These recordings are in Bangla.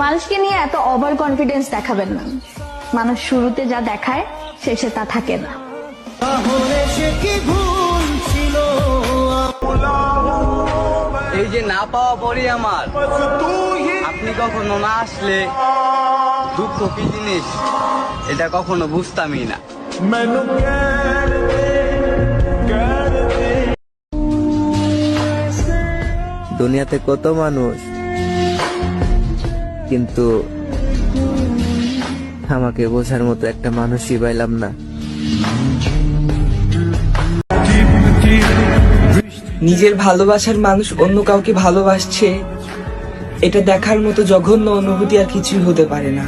মানুষকে নিয়ে এত ওভার কনফিডেন্স দেখাবেন না। মানুষ শুরুতে যা দেখায় শেষে তা থাকে না। এই যে না পাওয়া পরই আমার, আপনি কখনো না আসলে দুঃখ কি জিনিস এটা কখনো বুঝতামই না। দুনিয়াতে কত মানুষ, কিন্তু আমাকে বোঝার মতো একটা মানুষই পাইলাম না। নিজের ভালোবাসার মানুষ অন্য কাউকে ভালোবাসছে, এটা দেখার মতো জঘন্য অনুভূতি আর কিছুই হতে পারে না।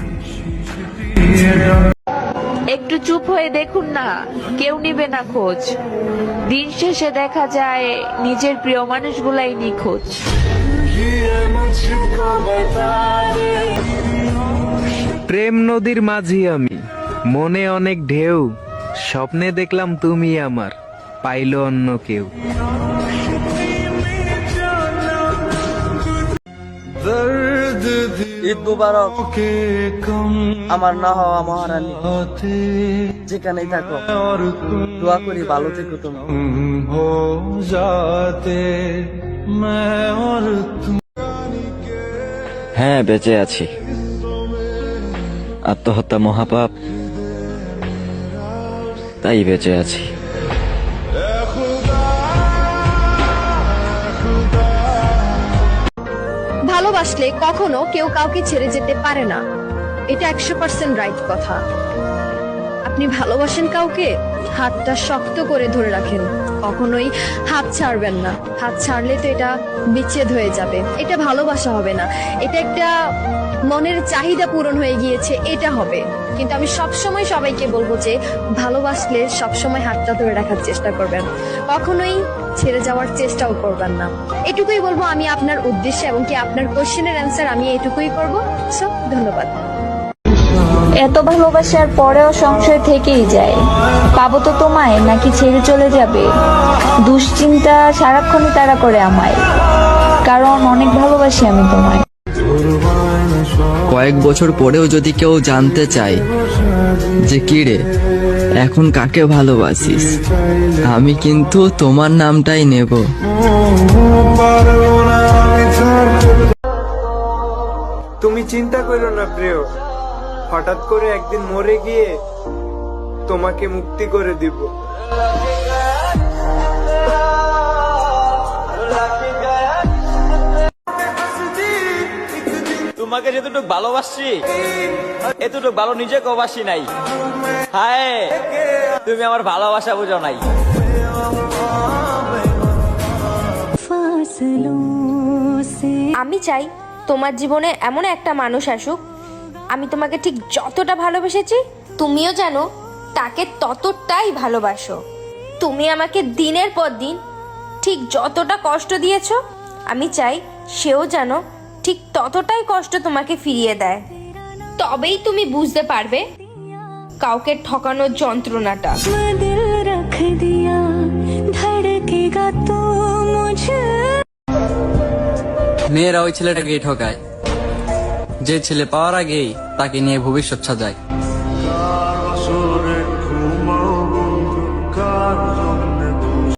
একটু চুপ হয়ে দেখুন না, কেউ নিবে না খোঁজ। দিন শেষে দেখা যায় নিজের প্রিয় মানুষগুলাই নিখোঁজ। প্রেম নদীর মাঝি আমি, মনে অনেক ঢেউ, স্বপ্নে দেখলাম তুমি আমার, পাইলো অন্য কেউ। ঈদ মুবারক আমার না হওয়া মহারানী, যেখানেই থাকো দোয়া করি ভালো থেকো তুমি। হ্যাঁ, বেঁচে আছি। আত্মহত্যা মহাপাপ, তাই বেঁচে আছি। ভালোবাসলে কখনো কেউ কাউকে ছেড়ে যেতে পারে না, এটা 100% রাইট কথা। আপনি ভালোবাসেন কাউকে, হাতটা শক্ত করে ধরে রাখেন, কখনোই হাত ছাড়বেন না। হাত ছাড়লে তো এটা বিচ্ছেদ হয়ে যাবে, এটা ভালোবাসা হবে না, এটা একটা মনের চাহিদা পূরণ হয়ে গিয়েছে, এটা হবে। কিন্তু আমি সবসময় সবাইকে বলবো যে ভালোবাসলে সবসময় হাতটা ধরে রাখার চেষ্টা করবেন, কখনোই ছেড়ে যাওয়ার চেষ্টাও করবেন না। এটুকুই বলবো আমি আপনার উদ্দেশ্যে, এবং কি আপনার কোশ্চেনের অ্যান্সার আমি এটুকুই করবো। সো ধন্যবাদ। এত ভালোবাসার পরেও সংশয় থেকেই যায়, পাবো তো তোমায় নাকি ছেড়ে চলে যাবে। দুশ্চিন্তা সারাক্ষণই তাড়া করে আমায়, কারণ অনেক ভালোবাসি আমি তোমায়। কয়েক বছর পরেও যদি কেউ জানতে চায় যে কি রে এখন কাকে ভালোবাসিস, আমি কিন্তু তোমার নামটাই নেব। তুমি চিন্তা করো না প্রিয়, হঠাৎ করে একদিন মরে গিয়ে তোমাকে মুক্তি করে দিব। তোমাকে যতটুকু ভালোবাসছি এতটুকু ভালো নিজেকে বাসি নাই। হায়, তুমি আমার ভালোবাসা বুঝো নাই। আমি চাই তোমার জীবনে এমন একটা মানুষ আসুক, আমি তোমাকে ঠিক যতটা ভালোবেসেছি তুমিও জানো তাকে ততটাই ভালোবাসো। তুমি আমাকে দিনের পর দিন ঠিক যতটা কষ্ট দিয়েছো, আমি চাই সেও জানো ঠিক ততটাই কষ্ট তোমাকে ফিরিয়ে দেয়। তবেই তুমি বুঝতে পারবে কাউকে ঠকানোর যন্ত্রণাটা। মেয়েরা ওই ছেলেটাকেই ঠকায় যে ছেলে পাওয়ার আগেই তাকে নিয়ে ভবিষ্যৎ সাজায়।